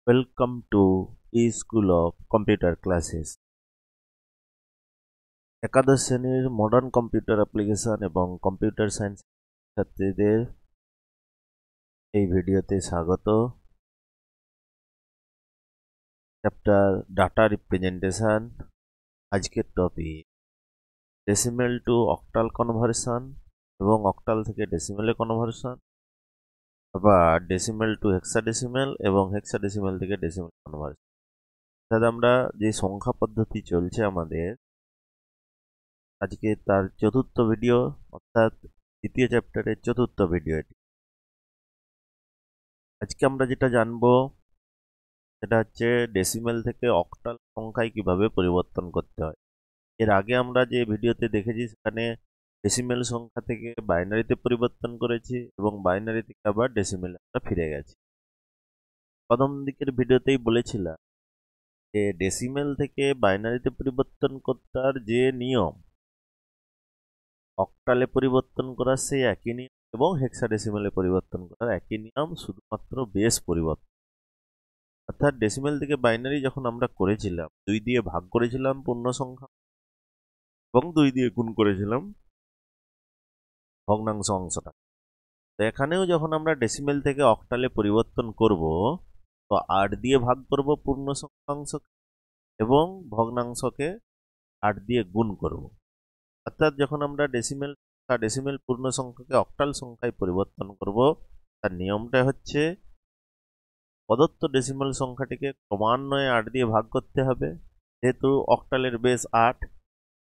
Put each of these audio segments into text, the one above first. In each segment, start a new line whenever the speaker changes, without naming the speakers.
Welcome to E-School of Computer Classes। একাদশ শ্রেণীর modern computer application এবং কম্পিউটার সায়েন্স ছাত্রীদের এই ভিডিওতে স্বাগত। Chapter data representation. আজকের topic decimal to octal conversion এবং অক্টাল থেকে ডেসিমেলে কনভার্সন, আবার ডেসিমেল টু হেক্সাডেসিমেল এবং হেক্সাডেসিমেল থেকে ডেসিমেল কনভার্সন। অর্থাৎ আমরা যে সংখ্যা পদ্ধতি চলছে আমাদের, আজকে তার চতুর্থ ভিডিও, অর্থাৎ দ্বিতীয় চ্যাপ্টারের চতুর্থ ভিডিও এটি। আজকে আমরা যেটা জানবো সেটা হচ্ছে ডেসিমেল থেকে অক্টাল সংখ্যায় কিভাবে পরিবর্তন করতে হয়। এর আগে আমরা যে ভিডিওতে দেখেছি সেখানে ডেসিমেল সংখ্যা থেকে বাইনারিতে পরিবর্তন করেছি এবং বাইনারি থেকে আবার ডেসিমেলে আমরা ফিরে গেছি। প্রথম দিকের ভিডিওতেই বলেছিলাম যে ডেসিমেল থেকে বাইনারিতে পরিবর্তন করার যে নিয়ম, অক্টালে পরিবর্তন করার সেই একই নিয়ম এবং হেক্সাডেসিমেলে পরিবর্তন করার একই নিয়ম, শুধুমাত্র বেস পরিবর্তন। অর্থাৎ ডেসিমেল থেকে বাইনারি যখন আমরা করেছিলাম 2 দিয়ে ভাগ করেছিলাম পূর্ণ সংখ্যা এবং 2 দিয়ে গুণ করেছিলাম ভগ্নাংশ অংশটা। তো এখানেও যখন আমরা ডেসিমেল থেকে অক্টালে পরিবর্তন করব, তো 8 দিয়ে ভাগ করব পূর্ণ সংখ্যাংশকে এবং ভগ্নাংশকে 8 দিয়ে গুণ করব। অর্থাৎ যখন আমরা ডেসিমেল পূর্ণ সংখ্যাকে অক্টাল সংখ্যায় পরিবর্তন করব, তার নিয়মটা হচ্ছে প্রদত্ত ডেসিমেল সংখ্যাটিকে ক্রমান্বয়ে 8 দিয়ে ভাগ করতে হবে। যেহেতু অক্টালের বেস 8,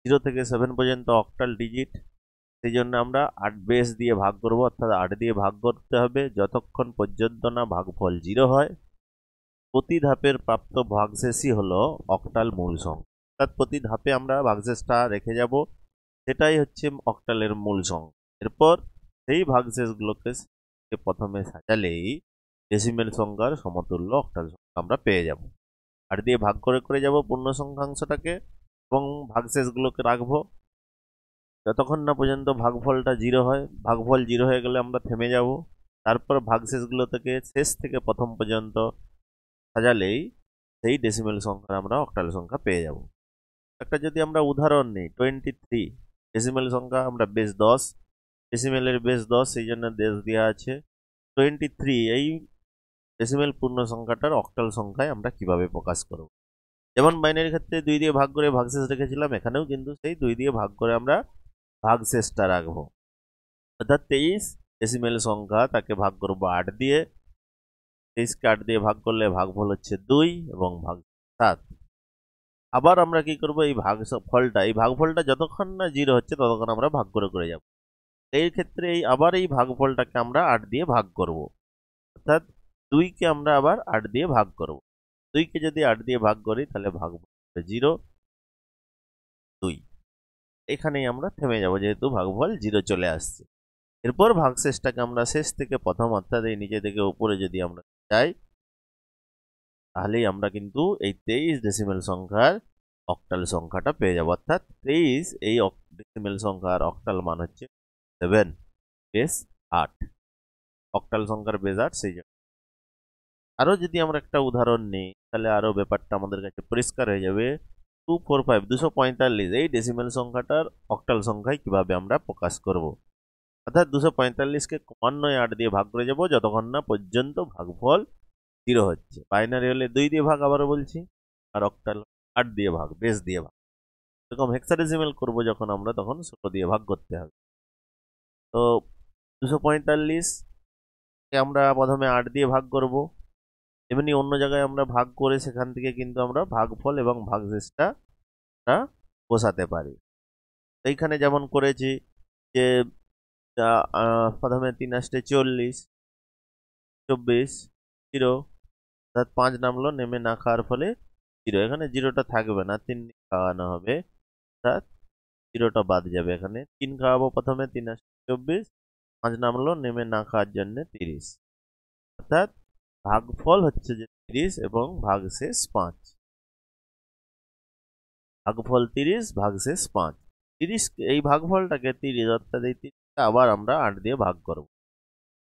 0 থেকে 7 পর্যন্ত অক্টাল ডিজিট, সেই জন্য আমরা 8 বেস দিয়ে ভাগ করব, অর্থাৎ 8 দিয়ে ভাগ করতে হবে যতক্ষণ পর্যন্ত না ভাগফল 0 হয়। প্রতি ধাপের প্রাপ্ত ভাগশেষই হলো অক্টাল মূল সংখ্যা। অর্থাৎ প্রতি ধাপে আমরা ভাগশেষটা রেখে যাব, সেটাই হচ্ছে অক্টালের মূল সংখ্যা। এরপর সেই ভাগশেষগুলোকে প্রথমে সাজালেই ডেসিমেল সংখ্যার সমতুল্য অক্টাল সংখ্যা আমরা পেয়ে যাব। 8 দিয়ে ভাগ করে করে যাব পূর্ণ সংখ্যাংশটাকে এবং ভাগশেষগুলোকে রাখবো যতক্ষণ না পর্যন্ত ভাগফলটা 0 হয়। ভাগফল 0 হয়ে গেলে আমরা থেমে যাব। তারপর ভাগশেষগুলো থেকে শেষ থেকে প্রথম পর্যন্ত সাজালেই সেই ডেসিমেল সংখ্যা আমরা অক্টাল সংখ্যা পেয়ে যাব। একটা যদি আমরা উদাহরণ নিই, 23 ডেসিমেল সংখ্যা, আমরা বেস 10, ডেসিমেলের বেস 10, সেই জন্য দেশ দেওয়া আছে 23। এই ডেসিমেল পূর্ণ সংখ্যাটার অক্টাল সংখ্যায় আমরা কিভাবে প্রকাশ করব। যেমন বাইনারির ক্ষেত্রে 2 দিয়ে ভাগ করে ভাগশেষ রেখেছিলাম, এখানেও কিন্তু সেই 2 দিয়ে ভাগ করে আমরা ভাগশেষটা রাখবো। অর্থাৎ 23 ডেসিমেল সংখ্যা, তাকে ভাগ করবো 8 দিয়ে। 23কে 8 দিয়ে ভাগ করলে ভাগফল হচ্ছে 2 এবং ভাগ 7। আবার আমরা কি করব, এই ভাগফলটা যতক্ষণ না 0 হচ্ছে ততক্ষণ আমরা ভাগ করে করে যাব। এই ক্ষেত্রে আবার এই ভাগফলটাকে আমরা 8 দিয়ে ভাগ করব। অর্থাৎ 2কে আমরা আবার 8 দিয়ে ভাগ করব। 2কে যদি 8 দিয়ে ভাগ করি তাহলে ভাগফল 0, 2। এখানেই আমরা থেমে যাব, যেহেতু ভাগফল 0 চলে আসছে। এরপর ভাগশেষটাকে আমরা শেষ থেকে প্রথম, অর্থাৎ এই নিচে থেকে উপরে যদি আমরা যাই, তাহলেই আমরা কিন্তু এই 23 ডেসিমেল সংখ্যার অক্টাল সংখ্যাটা পেয়ে যাব। অর্থাৎ 23 এই ডেসিমেল সংখ্যার অক্টাল মান হচ্ছে 7, বেস 8। অক্টাল সংখ্যার বেস 8, সেই জন্য। আরো যদি আমরা একটা উদাহরণ নিই তাহলে আরো ব্যাপারটা আমাদের কাছে পরিষ্কার হয়ে যাবে। 245 এই ডেসিমেল সংখ্যাটার অক্টাল সংখ্যায় কিভাবে আমরা প্রকাশ করব। অর্থাৎ 245কে ক্রমান্বয়ে 8 দিয়ে ভাগ করে যাব যতক্ষণ না পর্যন্ত ভাগফল 0 হচ্ছে। বাইনারি হলে 2 দিয়ে ভাগ, আবারও বলছি, আর অক্টাল 8 দিয়ে ভাগ, বেস দিয়ে ভাগ। এরকম হেক্সাডেসিমেল করব যখন আমরা, তখন 16 দিয়ে ভাগ করতে হবে। তো 245কে আমরা প্রথমে 8 দিয়ে ভাগ করব, এমনি অন্য জায়গায় আমরা ভাগ করে সেখান থেকে কিন্তু আমরা ভাগফল এবং ভাগশেষটা বসাতে পারি। এইখানে যেমন করেছি যে প্রথমে 3 আসতে 40, 24, 0, অর্থাৎ 5 নামলো, নেমে না খাওয়ার ফলে 0। এখানে 0টা থাকবে না, 3 খাওয়ানো হবে, অর্থাৎ 0টা বাদ যাবে। এখানে 3 খাওয়াবো প্রথমে, 3 আসতে 24, 5 নামলো, নেমে না খাওয়ার জন্য 30। অর্থাৎ ভাগফল হচ্ছে যে 30 এবং ভাগশেষ 5। ভাগফল 30, ভাগশেষ 5। 30, এই ভাগফলটাকে 30, অর্থাৎ এই 30টা আবার আমরা 8 দিয়ে ভাগ করব।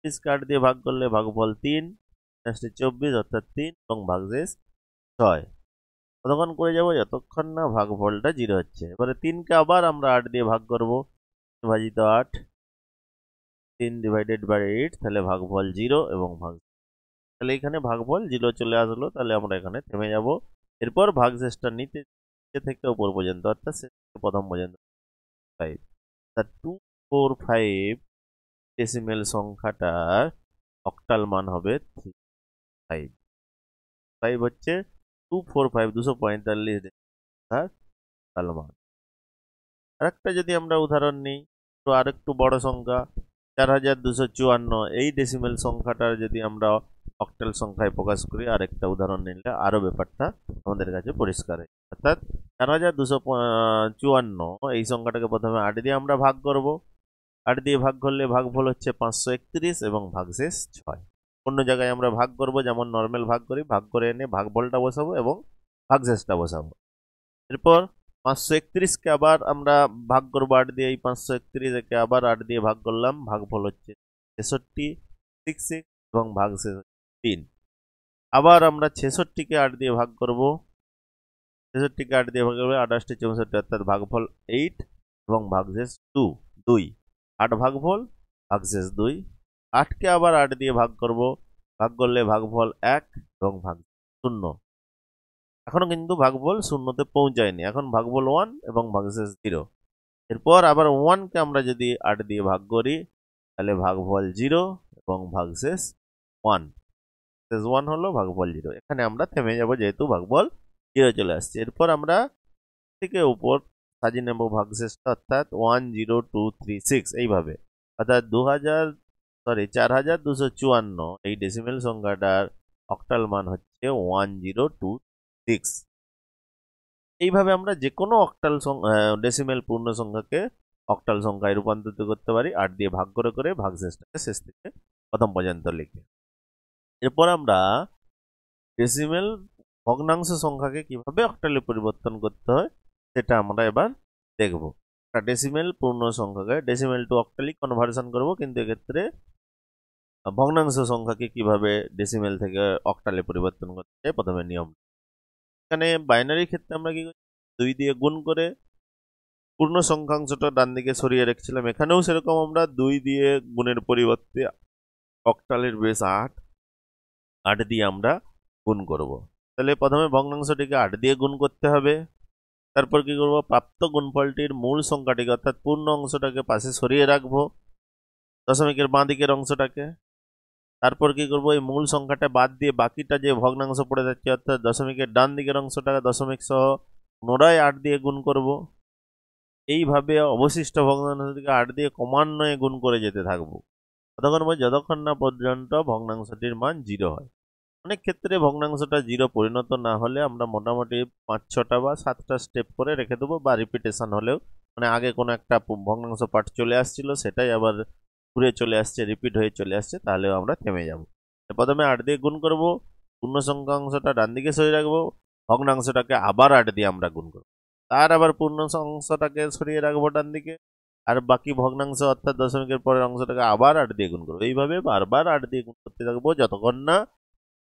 30কে 8 দিয়ে ভাগ করলে ভাগফল 3, আসছে 24 অর্থাৎ 3 এবং ভাগশেষ 6। কতক্ষণ করে যাব? যতক্ষণ না ভাগফলটা 0 হচ্ছে। এবারে 3কে আবার আমরা 8 দিয়ে ভাগ করব। ভাজিত 8, 3 ডিভাইডেড বাই 8, তাহলে ভাগফল 0 এবং ভাগ, তাহলে এখানে ভাগফল 0 চলে আসলো। তাহলে আমরা এখানে থেমে যাব। এরপর ভাগশেষটা নিচে থেকে উপর পর্যন্ত অর্থাৎ শেষ থেকে প্রথম পর্যন্ত 5। অর্থাৎ 245 ডেসিমেল সংখ্যাটার অক্টাল মান হবে 5। 5 হচ্ছে 245 245 সংখ্যার অক্টাল মান। আরেকটা যদি আমরা উদাহরণ নিই, তো আরেকটু বড় সংখ্যা 4254, এই ডেসিমেল সংখ্যাটার যদি আমরা অক্টাল সংখ্যায় প্রকাশ করি, আরেকটা উদাহরণ নিলে আরো ব্যাপারটা আমাদের কাছে পরিষ্কার হয়। অর্থাৎ 4254 এই সংখ্যাটাকে প্রথমে 8 দিয়ে আমরা ভাগ করব। 8 দিয়ে ভাগ করলে ভাগফল হচ্ছে 531 এবং ভাগশেষ 6। অন্য জায়গায় আমরা ভাগ করব, যেমন নর্মাল ভাগ করি, ভাগ করে এনে ভাগফলটা বসাবো এবং ভাগশেষটা বসাবো। এরপর 531কে আবার আমরা ভাগ করবো 8 দিয়ে। এই 531কে আবার 8 দিয়ে ভাগ করলাম, ভাগফল হচ্ছে 66 66 এবং ভাগশেষ 3। আবার আমরা 66কে 8 দিয়ে ভাগ করব, 66কে 8 দিয়ে ভাগ করবে 28 64, অর্থাৎ ভাগফল 8 এবং ভাগশেষ 2। 8 ভাগফল, ভাগশেষ 2। 8কে আবার 8 দিয়ে ভাগ করব, ভাগ করলে ভাগফল 1 এবং ভাগ 0। এখনো কিন্তু ভাগফল শূন্যতে পৌঁছায়নি, এখন ভাগফল 1 এবং ভাগশেষ 0। এরপর আবার 1কে আমরা যদি 8 দিয়ে ভাগ করি, তাহলে ভাগফল 0 এবং ভাগশেষ 1। শেষ 1 হলো, ভাগফল 0। এখানে আমরা থেমে যাব যেহেতু ভাগফল 0 চলে আসছে। এরপর আমরা থেকে উপর সাজিয়ে নেব ভাগশেষটা, অর্থাৎ 10236 এইভাবে। অর্থাৎ 4254 এই ডেসিমেল সংখ্যাটার অক্টাল মান হচ্ছে 1026। এইভাবে আমরা যে কোনো অক্টাল ডেসিমেল পূর্ণ সংখ্যাকে অক্টাল সংখ্যায় রূপান্তরিত করতে পারি 8 দিয়ে ভাগ করে করে ভাগশেষটাকে শেষ থেকে প্রথম পর্যন্ত লিখে। এরপর আমরা ডেসিমেল ভগ্নাংশ সংখ্যাকে কিভাবে অক্টালে পরিবর্তন করতে হয় সেটা আমরা এবার দেখব। ডেসিমেল পূর্ণ সংখ্যাকে ডেসিমেল টু অক্টালি কনভার্সন করব, কিন্তু এক্ষেত্রে ভগ্নাংশ সংখ্যাকে কিভাবে ডেসিমেল থেকে অক্টালে পরিবর্তন করতে হয় প্রথমে নিয়ম। এখানে বাইনারি ক্ষেত্রে আমরা কি করি, 2 দিয়ে গুণ করে পূর্ণ সংখ্যাংশটা ডান দিকে সরিয়ে রেখেছিলাম। এখানেও সেরকম আমরা 2 দিয়ে গুণের পরিবর্তে অক্টালের বেস 8 দিয়ে আমরা গুণ করব। তাহলে প্রথমে ভগ্নাংশটিকে 8 দিয়ে গুণ করতে হবে। তারপর কি করব, প্রাপ্ত গুণফলটির মূল সংখ্যাটিকে অর্থাৎ পূর্ণ অংশটাকে পাশে সরিয়ে রাখবো, দশমিকের বাঁ দিকের অংশটাকে। তারপর কি করব, এই মূল সংখ্যাটা বাদ দিয়ে বাকিটা যে ভগ্নাংশ পড়ে যাচ্ছে অর্থাৎ দশমিকের ডান দিকের অংশটাকে দশমিক সহ পুনরায় 8 দিয়ে গুণ করব। এইভাবে অবশিষ্ট ভগ্নাংশটিকে 8 দিয়ে ক্রমান্বয়ে গুণ করে যেতে থাকবো যতক্ষণ না পর্যন্ত ভগ্নাংশটির মান 0 হয়। অনেক ক্ষেত্রে ভগ্নাংশটা 0 পরিণত না হলে আমরা মোটামুটি 5-6টা বা 7টা স্টেপ করে রেখে দেবো, বা রিপিটেশন হলেও, মানে আগে কোনো একটা ভগ্নাংশ পার্ট চলে আসছিল সেটাই আবার ঘুরে চলে আসছে, রিপিট হয়ে চলে আসছে, তাহলেও আমরা থেমে যাব। প্রথমে 8 দিয়ে গুণ করব, পূর্ণ সংখ্যাংশটা ডান দিকে সরিয়ে রাখবো, ভগ্নাংশটাকে আবার 8 দিয়ে আমরা গুণ করবো, তার আবার পূর্ণ অংশটাকে সরিয়ে রাখবো ডান দিকে, আর বাকি ভগ্নাংশ অর্থাৎ দশমিকের পরের অংশটাকে আবার 8 দিয়ে গুণ করবো। এইভাবে বারবার 8 দিয়ে গুণ করতে থাকবো যতক্ষণ না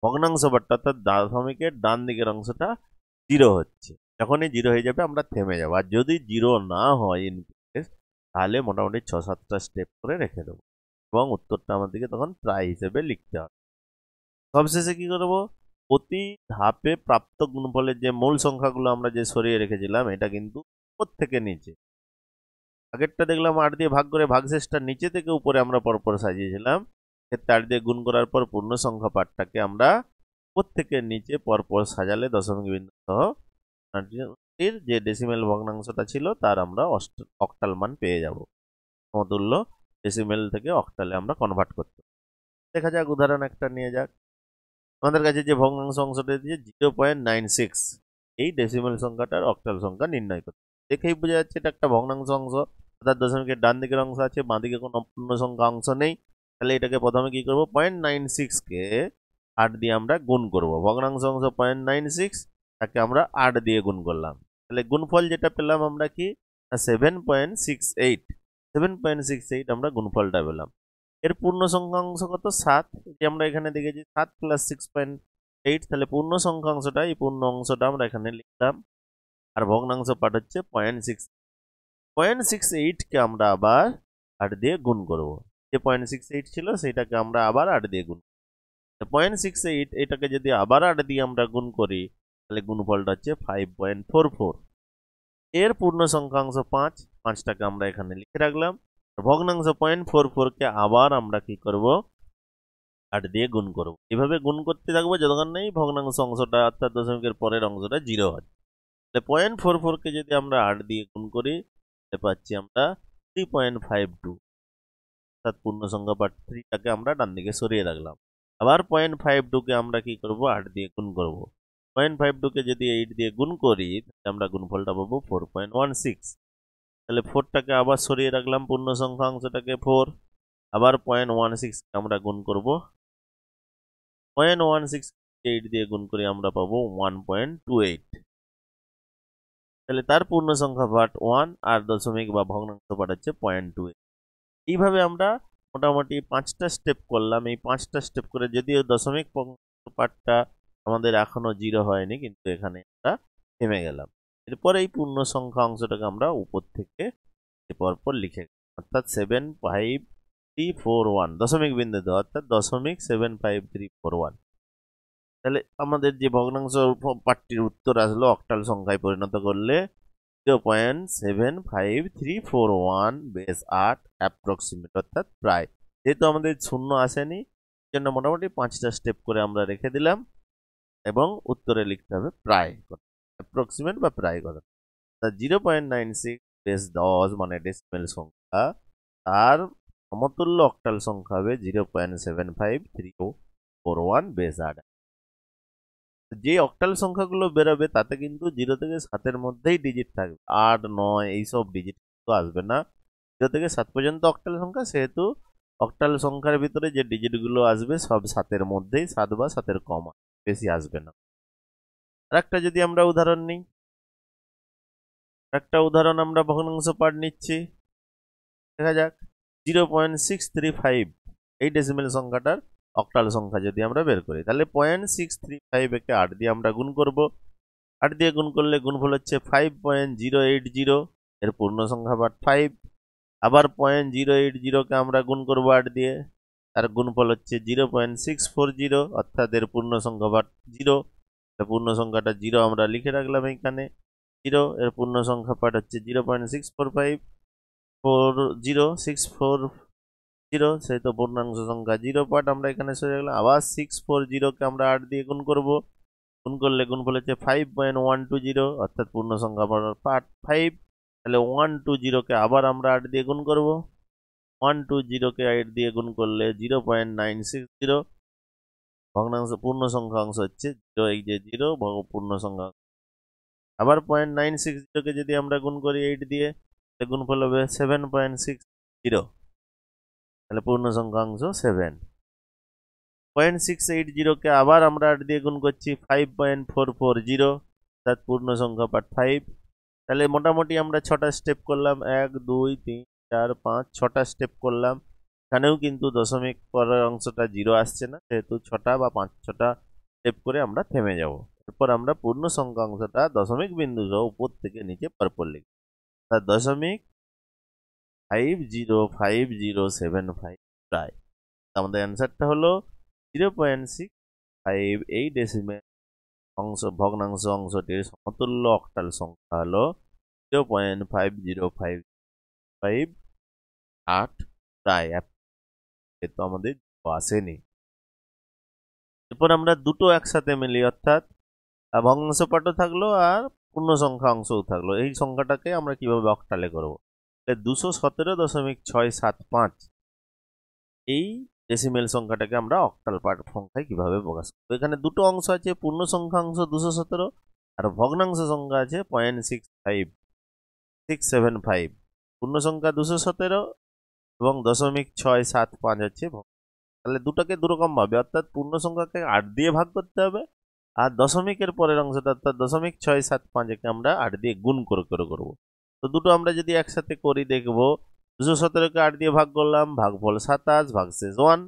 ভগ্নাংশ পার্টটা অর্থাৎ দশমিকের ডান দিকের অংশটা 0 হচ্ছে। যখনই 0 হয়ে যাবে আমরা থেমে যাবো। আর যদি 0 না হয় ইন কেস, তাহলে মোটামুটি 6-7টা স্টেপ করে রেখে দেবো এবং উত্তরটা আমাদেরকে তখন প্রায় হিসেবে লিখতে হবে। সবশেষে কি করবো, প্রতি ধাপে প্রাপ্ত গুণফলের যে মূল সংখ্যাগুলো আমরা যে সরিয়ে রেখেছিলাম, এটা কিন্তু উপর থেকে নিচে, আগেরটা দেখলাম 8 দিয়ে ভাগ করে ভাগশেষটা নিচে থেকে উপরে আমরা পরপর সাজিয়েছিলাম, ক্ষেত্রে 8 দিয়ে গুণ করার পর পূর্ণ সংখ্যা পাঠটাকে আমরা উপর থেকে নিচে পরপর সাজালে দশমিক বিন্দু সহ যে ডেসিমেল ভগ্নাংশটা ছিল তার আমরা অক্টাল মান পেয়ে যাব। সমতুল্য ডেসিমেল থেকে অক্টালে আমরা কনভার্ট করতে। দেখা যাক উদাহরণ একটা নিয়ে যাক। আমাদের কাছে যে ভগ্নাংশ অংশটা দিয়ে 0.96 এই ডেসিমেল সংখ্যাটার অক্টাল সংখ্যা নির্ণয় করতে। দেখেই বোঝা যাচ্ছে এটা একটা ভগ্নাংশ অংশ, অর্থাৎ দশমিকের ডান দিকের অংশ আছে, বাঁ দিকে কোনো পূর্ণ সংখ্যা অংশ নেই। তাহলে এটাকে প্রথমে কি করবো, 0.96কে 8 দিয়ে আমরা গুণ করব। ভগ্নাংশ অংশ 0.96, তাকে আমরা 8 দিয়ে গুণ করলাম। তাহলে গুণফল যেটা পেলাম আমরা কি, 7.68 আমরা গুণফলটা পেলাম। এর পূর্ণ সংখ্যাংশ কত 7, যে আমরা এখানে দেখেছি 7 প্লাস 6.8, তাহলে পূর্ণ সংখ্যাংশটা এই পূর্ণ অংশটা আমরা এখানে লিখলাম। আর ভগ্নাংশ পাঠ হচ্ছে 0.68 কে আমরা আবার 8 দিয়ে গুণ করব। যে 0.68 ছিল সেটাকে আমরা আবার 8 দিয়ে গুণ 0.68, এটাকে যদি আবার 8 দিয়ে আমরা গুণ করি তাহলে গুণফলটা হচ্ছে 5.44। এর পূর্ণ সংখ্যাংশ 5, 5টাকে আমরা এখানে লিখে রাখলাম। ভগ্নাংশ 0.44 কে আবার আমরা কি করব 8 দিয়ে গুণ করব। এভাবে গুণ করতে থাকবো যতক্ষণ নেই ভগ্নাংশ অংশটা অর্থাৎ দশমিকের পরের অংশটা 0 হয়। তাহলে 0.44 কে যদি আমরা 8 দিয়ে গুণ করি তাহলে পাচ্ছি আমরা 3.52, অর্থাৎ পূর্ণ সংখ্যা পাঠ 3টাকে আমরা ডান দিকে সরিয়ে রাখলাম। আবার 0.52 কে আমরা কি করব 8 দিয়ে গুণ করব। 0.52 কে যদি 8 দিয়ে গুণ করি তাহলে আমরা গুণফলটা পাবো 4.16। তাহলে 4টাকে আবার সরিয়ে রাখলাম, পূর্ণ সংখ্যা অংশটাকে 4। আবার 0.16 কে আমরা গুণ করব। 0.16 8 দিয়ে গুণ করে আমরা পাবো 1.28। তাহলে তার পূর্ণ সংখ্যা পাঠ 1 আর দশমিক বা ভগ্নাংশ পাঠ হচ্ছে 0.28। এইভাবে আমরা মোটামুটি 5টা স্টেপ করলাম। এই 5টা স্টেপ করে যদিও দশমিক পাঠটা আমাদের এখনো 0 হয়নি, কিন্তু এখানে আমরা থেমে গেলাম। এরপর এই পূর্ণ সংখ্যা অংশটাকে আমরা উপর থেকে পরপর লিখে, অর্থাৎ 75341 দশমিক বিন্দুতে, অর্থাৎ 0.75341। তাহলে আমাদের যে ভগ্নাংশ পাঠটির উত্তর আসলো অক্টাল সংখ্যায় পরিণত করলে 0.75341 বেস 8 অ্যাপ্রক্সিমেট, অর্থাৎ প্রায়। যেহেতু আমাদের শূন্য আসেনি জন্য মোটামুটি 5টা স্টেপ করে আমরা রেখে দিলাম এবং উত্তরে লিখতে হবে প্রায় অ্যাপ্রক্সিমেট বা প্রায় কথা। 0.96 বেস 10 মানে ডেসিমেল সংখ্যা, তার সমতুল্য অক্টাল সংখ্যা হবে 0.75341 বেস 8। যে অক্টাল সংখ্যাগুলো বেরোবে তাতে কিন্তু 0 থেকে 7-এর মধ্যেই ডিজিট থাকবে, 8, 9 এইসব ডিজিট কিন্তু আসবে না। 0 থেকে 7 পর্যন্ত অক্টাল সংখ্যা, সেহেতু অক্টাল সংখ্যার ভিতরে যে ডিজিটগুলো আসবে সব 7-এর মধ্যেই, 7 বা 7-এর কম, বেশি আসবে না। আরেকটা যদি আমরা উদাহরণ নিই, একটা উদাহরণ আমরা ভগ্নাংশ পাঠ নিচ্ছি, দেখা যাক 0.635 এই ডেসিমেল সংখ্যাটার অক্টাল সংখ্যা যদি আমরা বের করি তাহলে 0.635 একে 8 দিয়ে আমরা গুণ করব। 8 দিয়ে গুণ করলে গুণফল হচ্ছে 5.080, এর পূর্ণ সংখ্যা পাঠ 5। আবার 0.080 কে আমরা গুণ করব 8 দিয়ে, তার গুণফল হচ্ছে 0.640, অর্থাৎ এর পূর্ণ সংখ্যা পাঠ 0। পূর্ণ সংখ্যাটা 0 আমরা লিখে রাখলাম এখানে 0। এর পূর্ণ সংখ্যা পাঠ হচ্ছে 0.64540, সেই তো পূর্ণাংশ সংখ্যা 0 পাঠ আমরা এখানে সরে রাখলাম। আবার 640 কে আমরা 8 দিয়ে গুণ করব, গুণ করলে গুণফল হচ্ছে 5.120, অর্থাৎ পূর্ণ সংখ্যা পাঠ 5। তাহলে 120 কে আবার আমরা 8 দিয়ে গুণ করব, 120 কে 8 দিয়ে গুণ করলে 0.960, ভগ্নাংশ পূর্ণ সংখ্যা অংশ হচ্ছে 0, এই যে 0 পূর্ণ সংখ্যা। আবার 0.960 কে যদি আমরা গুণ করি 8 দিয়ে, গুণফল হবে 7.60, তাহলে পূর্ণ সংখ্যাংশ 7। 0.680 কে আবার আমরা 8 দিয়ে গুণ করছি 5.440, অর্থাৎ পূর্ণ সংখ্যা পাঠ 5। তাহলে মোটামুটি আমরা 6টা স্টেপ করলাম, 1 2 3 4 5 6টা স্টেপ করলাম। এখানেও কিন্তু দশমিক পরের অংশটা 0 আসছে না, সেহেতু 6টা বা 5-6টা স্টেপ করে আমরা থেমে যাব। এরপর আমরা পূর্ণ সংখ্যা অংশটা দশমিক বিন্দু সহ উপর থেকে নিচে পরপর লিখব, অর্থাৎ 0.505075 প্রায়। আমাদের অ্যান্সারটা হলো 0.65। এই ডেসিমেল অংশ ভগ্নাংশ অংশটির সমতুল্য অক্টাল সংখ্যা হলো 0.5058 প্রায়, তো আমাদের আসেনি। এরপর আমরা দুটো একসাথে মিলি, অর্থাৎ ভগ্নাংশ পাঠও থাকলো আর পূর্ণ সংখ্যা অংশও থাকলো। এই সংখ্যাটাকে আমরা কিভাবে অক্টালে করবো, 217.675 এই ডেসিমেল সংখ্যাটাকে আমরা অক্টাল পাঠ সংখ্যায় কিভাবে প্রকাশ করব। এখানে দুটো অংশ আছে, পূর্ণ সংখ্যা অংশ 217 আর ভগ্নাংশ সংখ্যা আছে 0.65675। পূর্ণ সংখ্যা 217 এবং 0.675 হচ্ছে, তাহলে দুটাকে দুরকম ভাবে, অর্থাৎ পূর্ণ সংখ্যাকে 8 দিয়ে ভাগ করতে হবে আর দশমিকের পরের অংশটা অর্থাৎ 0.675 কে আমরা 8 দিয়ে গুণ করে করবো। তো দুটো আমরা যদি একসাথে করি দেখব 217কে 8 দিয়ে ভাগ করলাম, ভাগফল 27 ভাগশেষ 1।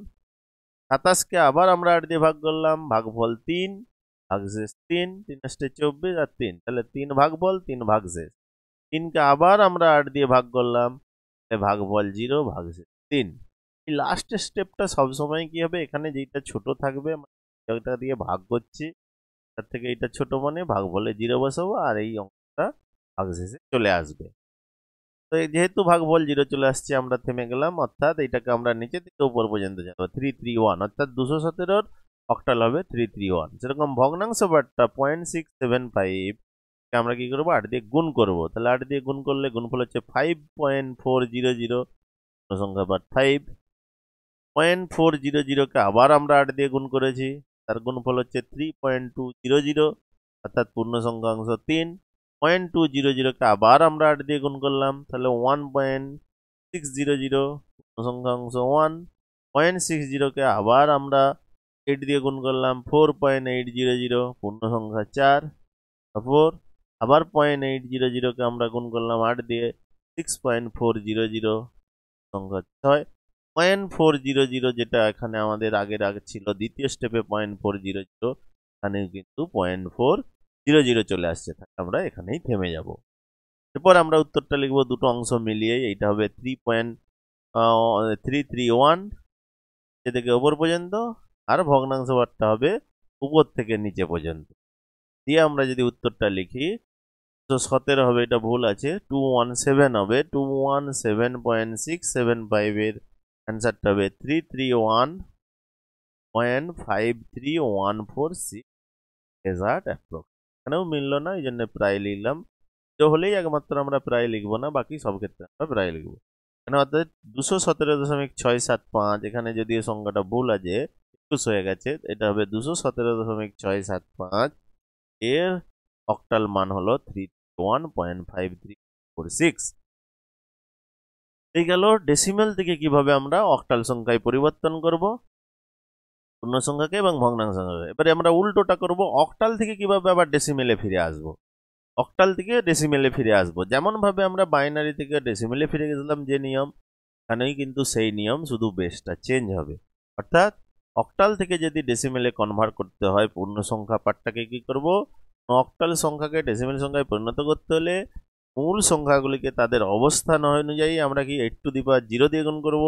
27কে আবার আমরা 8 দিয়ে ভাগ করলাম, ভাগফল 3 ভাগশেষ 3, 3 আসতে 24 আর 3, তাহলে 3 ভাগফল 3 ভাগশেষ। 3কে আবার আমরা 8 দিয়ে ভাগ করলাম, ভাগফল 0 ভাগশেষ 3। এই লাস্ট স্টেপটা সবসময় কি হবে, এখানে যেটা ছোট থাকবে যেটা দিয়ে ভাগ করছি তার থেকে এটা ছোট মানে ভাগফলে 0 বসাবো আর এই অঙ্কটা ভাগশেষে চলে আসবে। তো যেহেতু ভাগফল 0 চলে আসছে আমরা থেমে গেলাম, অর্থাৎ এটাকে আমরা নিচে থেকে উপর পর্যন্ত যাবো 331, অর্থাৎ 217 অক্টাল হবে 331। সেরকম ভগ্নাংশ বারটা 0.675 আমরা কি করবো 8 দিয়ে গুণ করব, তাহলে 8 দিয়ে গুণ করলে গুণফল হচ্ছে 5.400, সংখ্যা বাট 5। 0.400কে আবার আমরা 8 দিয়ে গুণ করেছি, তার গুণফল হচ্ছে 3.200, অর্থাৎ পূর্ণ সংখ্যাংশ 3। 0.200কে আবার আমরা 8 দিয়ে গুণ করলাম, তাহলে 1.600 পূর্ণ সংখ্যাংশ 1। 0.60কে আবার আমরা 8 দিয়ে গুণ করলাম, 4.800 পূর্ণ সংখ্যা 4। তারপর আবার 0.800কে আমরা গুণ করলাম 8 দিয়ে, 6.400 সংখ্যা 6। 0.400 যেটা এখানে আমাদের আগে ছিল দ্বিতীয় স্টেপে 0.400, এখানে কিন্তু 0.400 চলে আসছে, আমরা এখানেই থেমে যাব। এরপর আমরা উত্তরটা লিখবো দুটো অংশ মিলিয়ে, এইটা হবে 3.331 নিচে থেকে উপর পর্যন্ত, আর ভগ্নাংশ বারটা হবে উপর থেকে নিচে পর্যন্ত। দিয়ে আমরা যদি উত্তরটা লিখি 17 হবে, এটা ভুল আছে, 217 হবে, 217.675 এর অ্যান্সারটা হবে 331.53146 ডেজার্ট অ্যাপ্রক্স। এখানেও মিললো না, এই জন্য প্রায় লিখলাম। এটা হলেই একমাত্র আমরা প্রায় লিখবো না, বাকি সব ক্ষেত্রে আমরা প্রায় লিখবো। এখানে অর্থাৎ 217.675, এখানে যদি এই সংখ্যাটা ভুল আছে একুশ হয়ে গেছে, এটা হবে 217.675, এর অক্টাল মান হলো 331.5346। এই গেল ডেসিমেল থেকে কিভাবে আমরা অক্টাল সংখ্যায় পরিবর্তন করব পূর্ণ সংখ্যাকে এবং ভগ্নাংশ সংখ্যাকে। এবারে আমরা উল্টোটা করব, অক্টাল থেকে কিভাবে আবার ডেসিমেলে ফিরে আসব। অক্টাল থেকে ডেসিমেলে ফিরে আসব, যেমন ভাবে আমরা বাইনারি থেকে ডেসিমেলে ফিরে গেছিলাম যে নিয়ম, এখানেই কিন্তু সেই নিয়ম, শুধু বেসটা চেঞ্জ হবে। অর্থাৎ অক্টাল থেকে যদি ডেসিমেলে কনভার্ট করতে হয় পূর্ণ সংখ্যা পার্টটাকে কি করব, অক্টাল সংখ্যাকে ডেসিমেল সংখ্যায় পরিণত করতে হলে মূল সংখ্যাগুলিকে তাদের অবস্থান অনুযায়ী আমরা কি 8 টু দি পাওয়ার 0 দিয়ে গুণ করব,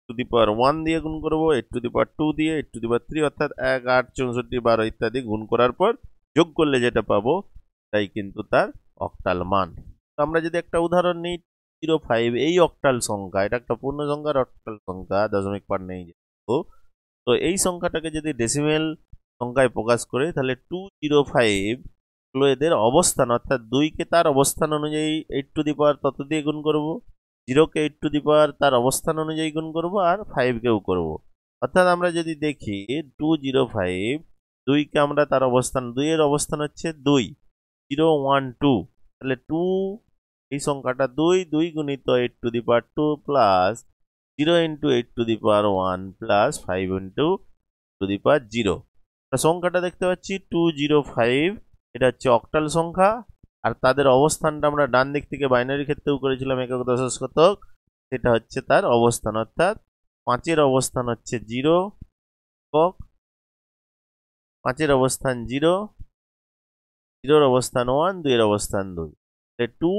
টু দি পাওয়ার 1 দিয়ে গুণ করব, 8 টু দি পাওয়ার 2 দিয়ে, 8 টু দি পাওয়ার 3, অর্থাৎ 1, 8, 64, 12 ইত্যাদি গুণ করার পর যোগ করলে যেটা পাবো তাই কিন্তু তার অক্টাল মান। তো আমরা যদি একটা উদাহরণ নিই 05, এই অক্টাল সংখ্যা, এটা একটা পূর্ণ সংখ্যার অক্টাল সংখ্যা, দশমিক পার্ট নেই, তো এই সংখ্যাটাকে যদি ডেসিমেল সংখ্যায় প্রকাশ করে তাহলে 205 হলো এদের অবস্থান, অর্থাৎ 2কে তার অবস্থান অনুযায়ী 8 টু দি পাওয়ার তত দিয়ে গুণ করব, 0কে 8 টু দি পাওয়ার তার অবস্থান অনুযায়ী গুণ করব, আর 5কেও করব। অর্থাৎ আমরা যদি দেখি 205, 2কে আমরা তার অবস্থান, 2 এর অবস্থান হচ্ছে 2, 0, 1, 2, তাহলে 2 এই সংখ্যাটা 2 গুণিত 8 to the power 2 plus 0 into 8 to the power 1 plus 5 into to the power 0। সংখ্যাটা দেখতে পাচ্ছি 205, এটা হচ্ছে অক্টাল সংখ্যা, আর তাদের অবস্থানটা আমরা ডান দিক থেকে বাইনারি ক্ষেত্রেও করেছিলাম একক দশক শতক, সেটা হচ্ছে তার অবস্থান, অর্থাৎ 5-এর অবস্থান হচ্ছে 0 একক, 5-এর অবস্থান 0, 0-এর অবস্থান 1, 2-এর অবস্থান 2, 2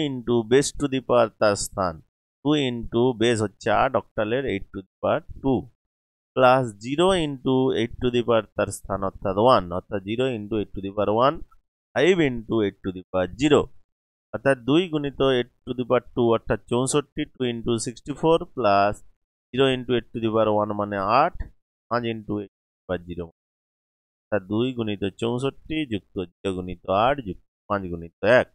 into base to the power তার স্থান, 2 ইন্টু বেস হচ্ছে 8 অক্টালের 8 to the power 2 plus 0 into 8 to the power তার স্থান অর্থাৎ 1, অর্থাৎ 0 into 8 to the power 1, 5 into 8 to the power 0, অর্থাৎ 2 গুণিত 8 টু দি পাওয়ার 2 অর্থাৎ 64, 2 into 64 plus 0 into 8 to the power 1 মানে 8, 5 ইন্টু 8 টু দি পাওয়ার 0, অর্থাৎ 2 গুণিত 64 যুক্ত 0 গুণিত 8 যুক্ত 5 গুণিত 1,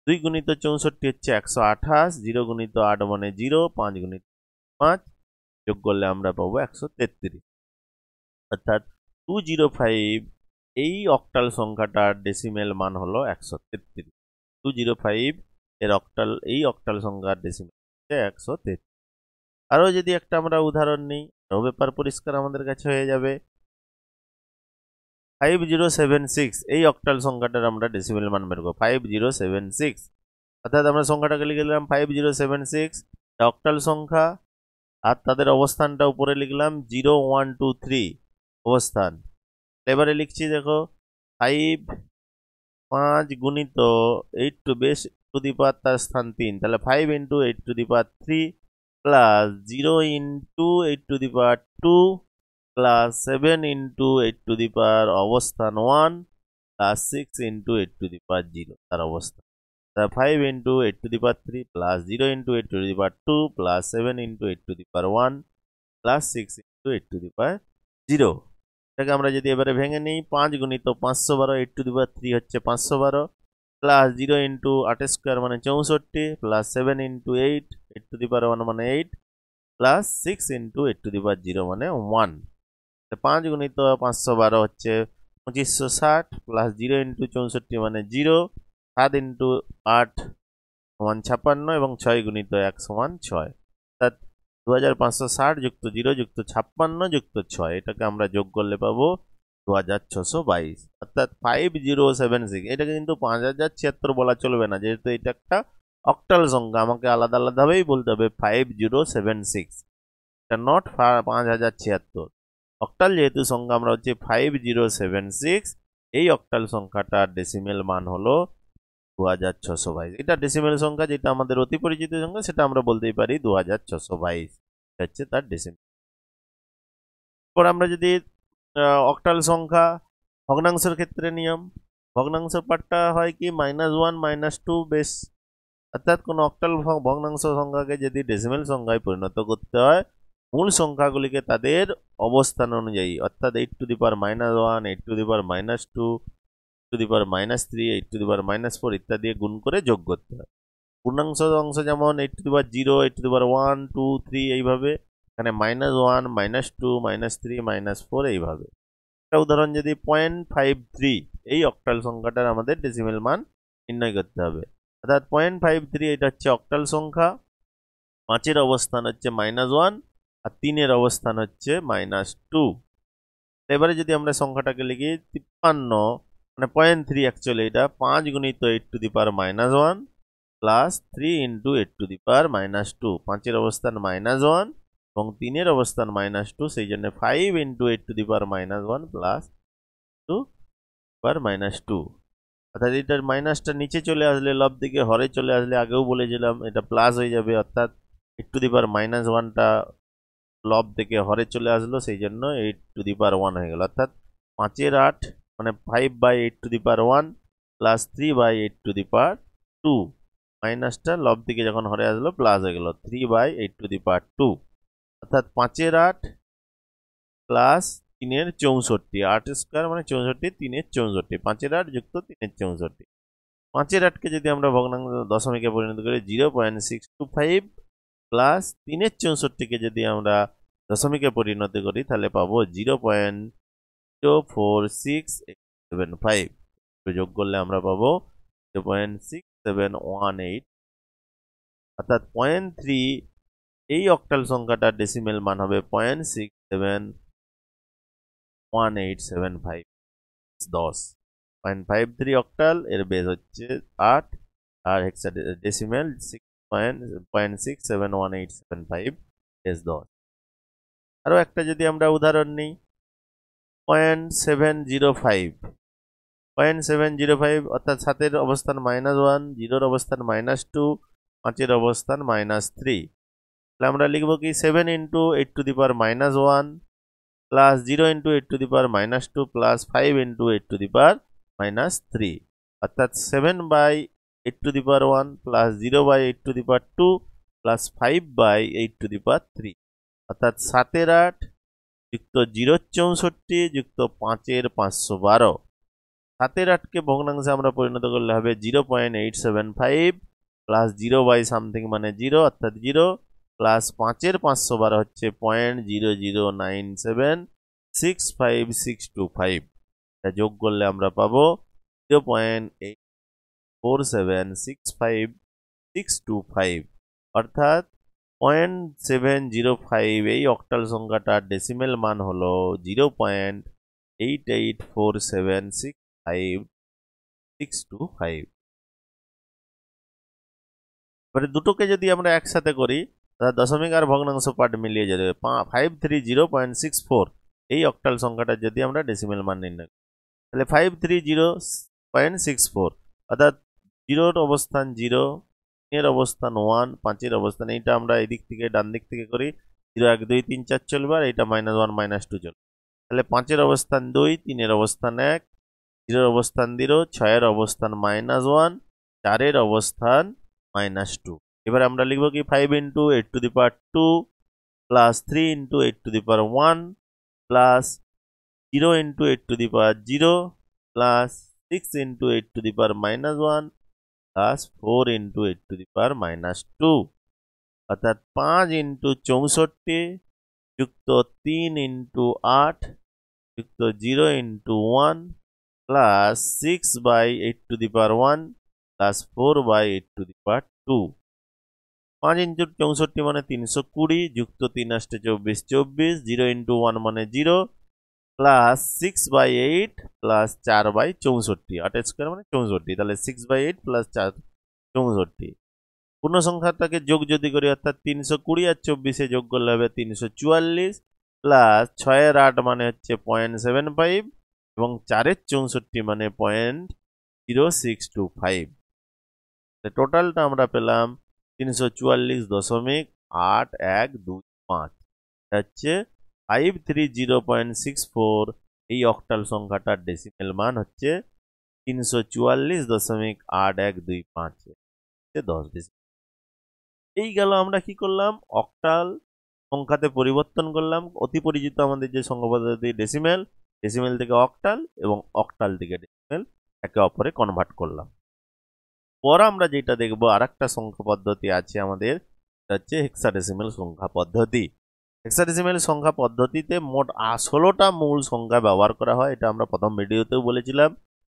2 গুণিত 64 হচ্ছে 128, 0 গুণিত 8 মানে 0, 5 গুণিত 5 যোগ করলে আমরা পাবো 133, অর্থাৎ 205 এই অক্টাল সংখ্যাটার ডেসিমেল মান হলো 133। 205 এর অক্টাল, এই অক্টাল সংখ্যার ডেসিমেল হচ্ছে 133। আরো যদি একটা আমরা উদাহরণ নিই, আরো ব্যাপার পরিষ্কার আমাদের কাছে হয়ে যাবে। 5076 এই অক্টাল সংখ্যাটার আমরা ডেসিমেল মান বের করব, 5076 অর্থাৎ আমরা সংখ্যাটাকে লিখে দিলাম 5076, অক্টাল সংখ্যা, আর তাদের অবস্থানটা উপরে লিখলাম 0 1 2 3 অবস্থান। এবারে লিখছি দেখো 5 5 গুণিত 8 to base to the power তার স্থান 3, তাহলে 5 into 8 to the power 3 plus 0 into 8 to the power 2 plus 7 into 8 to the power অবস্থান 1 plus 6 into 8 to the power 0 তার অবস্থান। 5 into 8 to the power 3 plus 0 into 8 to the power 2 plus 7 into 8 to the power 1 plus 6 into 8 to the power 0। এটাকে আমরা যদি এবারে ভেঙে নিই, 5 গুণিত 512 8 to the power 3 হচ্ছে 512 প্লাস 0 ইন্টু 8 স্কোয়ার মানে 64 plus 7 into 8 8 to the power 1 মানে 8 plus 6 into 8 to the power 0 মানে 1। 5 গুণিত 512 হচ্ছে 2560 প্লাস 0 ইন্টু 64 মানে 0, 7 ইন্টু 8 সমান 56 এবং 6 গুণিত 1 সমান 6, অর্থাৎ 2560 যুক্ত 0 যুক্ত 56 যুক্ত 6, এটাকে আমরা যোগ করলে পাবো 2622, অর্থাৎ 5076। এটাকে কিন্তু 5076 বলা চলবে না, যেহেতু এটা একটা অক্টাল সংখ্যা, আমাকে আলাদা আলাদাভাবেই বলতে হবে 5076, এটা নট 5076। অক্টাল যেহেতু সংখ্যা আমরা হচ্ছে 5076, এই অক্টাল সংখ্যাটার ডেসিমেল মান হলো 2622। এটা ডেসিমেল সংখ্যা, যেটা আমাদের অতি পরিচিত সংখ্যা, সেটা আমরা বলতেই পারি 2622 হচ্ছে তার ডেসিমেল। এরপর আমরা যদি অক্টাল সংখ্যা ভগ্নাংশের ক্ষেত্রে নিয়ম, ভগ্নাংশ পার্টটা হয় কি -1 -2 বেস, অর্থাৎ কোনো অক্টাল ভগ্নাংশ সংখ্যাকে যদি ডেসিমেল সংখ্যায় পরিণত করতে হয়, মূল সংখ্যাগুলিকে তাদের অবস্থান অনুযায়ী, অর্থাৎ 8 to the power -1 8 to the power -2 two the power -3 8 to the power -4 ইত্যাদি গুণ করে যোগ করতে হয়। পূর্ণাংশ অংশ যেমন 8 to the power 0 8 to the power 1 2 3 এইভাবে, এখানে -1 -2 -3 -4 এইভাবে। একটা উদাহরণ, যদি 0.53 এই অক্টাল সংখ্যাটার আমাদের ডেসিমেল মান নির্ণয় করতে হবে, অর্থাৎ 0.53 এটা হচ্ছে অক্টাল সংখ্যা, 5 অবস্থান হচ্ছে -1 আর 3 অবস্থান হচ্ছে -2। এবারে যদি আমরা সংখ্যাটাকে লিখি 53 মানে 0.3, অ্যাকচুয়ালি এটা 5 গুণিত 8 to the power -1 plus 3 into 8 to the power -2, 5 অবস্থান -1 এবং 3 অবস্থান -2, সেই জন্য 5 into 8 to the power -1 plus 2 পাওয়ার -2, অর্থাৎ এটার মাইনাসটা নিচে চলে আসলে, লব দিকে হরে চলে আসলে, আগেও বলেছিলাম এটা প্লাস হয়ে যাবে, অর্থাৎ 8 to the power -1টা লব থেকে হরে চলে আসলো, সেই জন্য 8 to the power 1 হয়ে গেল, অর্থাৎ 5/8 মানে 5/8 to the power 1 plus 3/8 to the power 2, মাইনাসটা লব থেকে যখন হরে আসলো প্লাস হয়ে গেল 3/8 to the power 2, অর্থাৎ 5/8 প্লাস 3/64, 8 স্কোয়ার মানে 64, 3/64, 5/8 যুক্ত 3/64। 5/8কে যদি আমরা ভগ্নাংশ দশমিকে পরিণত করি 0.625 প্লাস 3/64কে যদি আমরা দশমিকে পরিণত করি তাহলে পাবো 0.046875, যোগ করলে আমরা পাবো 0.6718, অর্থাৎ 0.3 এই অক্টাল সংখ্যাটার ডেসিমেল মান হবে 0.671875, 10। 0.53 অক্টাল, এর বেস হচ্ছে 8 আর হেক্সাডেসিমেল 0.671875 বেস 10। আরো একটা যদি আমরা উদাহরণ নিই 0.705, 0.705 অর্থাৎ 7 অবস্থান -1 0 অবস্থান -2 5 অবস্থান -3, তাহলে আমরা লিখব কি 7 into 8 to the power -1 plus 0 into 8 to the power -2 plus 5 into 8 to the power -3, অর্থাৎ 7/8 to the power 1 plus 0/8 to the power 2 plus 5/8 to the power 3, অর্থাৎ 7/8 যুক্ত 0.64 যুক্ত 5/512। 7/8কে ভগ্নাংশে আমরা পরিণত করলে হবে 0.875 প্লাস 0/সামথিং মানে 0, অর্থাৎ 0 প্লাস 5/512 হচ্ছে 0.009765625, এটা যোগ করলে আমরা পাবো 0.84765625, অর্থাৎ 0.705 এই অক্টাল সংখ্যাটার ডেসিমেল মান হলো 0.884765 625। এবারে দুটোকে যদি আমরা একসাথে করি তাহলে দশমিক আর ভগ্নাংশ পার্ট মিলিয়ে যাবে 530.64 এই অক্টাল সংখ্যাটা যদি আমরা ডেসিমেল মান নির্ণয় করি তাহলে 530.64 অর্থাৎ 0 অবস্থান 0, এর অবস্থান 1, 5 এর অবস্থান, এইটা আমরা এই দিক থেকে ডান দিক থেকে করি 0 1 2 3 4 চলবে আর এটা -1 -2 চলবে। তাহলে 5 এর অবস্থান 2, 3 এর অবস্থান 1, 0 এর অবস্থান 0, 6 এর অবস্থান -1, 4 এর অবস্থান -2। এবার আমরা লিখব কি 5 × 8⁻² প্লাস 3 × 8⁻1 প্লাস 0 × 8⁻0 প্লাস 6 × 8⁻1 প্লাস 4 × 8⁻2 অর্থাৎ 5 × 64 যুক্ত 3 × 8 যুক্ত 0 × 1 প্লাস 6/8⁻1 প্লাস 4/8⁻2। 5 × 64 মানে 320 যুক্ত 3 × 8 = 24, 0 × 1 মানে 0 প্লাস 6/8 প্লাস 4/64, 8 স্কোয়ার মানে 64, তাহলে 6/8 প্লাস 4 64। পূর্ণ সংখ্যাটাকে যোগ যদি করি অর্থাৎ 320 আর 24 যোগ করলে হবে 344 প্লাস 6 এর 8 মানে হচ্ছে 0.75 এবং 4 এর 64 মানে 0.0625। টোটালটা আমরা পেলাম 344.8125 হচ্ছে 530.64। এই অক্টাল সংখ্যাটার ডেসিমেল মান হচ্ছে 344.8125, 10 ডেসিমেল। এই গেল আমরা কি করলাম, অক্টাল সংখ্যাতে পরিবর্তন করলাম। অতি পরিচিত আমাদের যে সংখ্যা পদ্ধতি ডেসিমেল, ডেসিমেল থেকে অক্টাল এবং অক্টাল থেকে ডেসিমেল একে অপরে কনভার্ট করলাম। পর আমরা যেটা দেখব আরেকটা সংখ্যা পদ্ধতি আছে আমাদের, সেটা হচ্ছে হেক্সাডেসিমেল সংখ্যা পদ্ধতি। হেক্সাডেসিমেল সংখ্যা পদ্ধতিতে মোট 16টা মূল সংখ্যা ব্যবহার করা হয়। এটা আমরা প্রথম ভিডিওতেও বলেছিলাম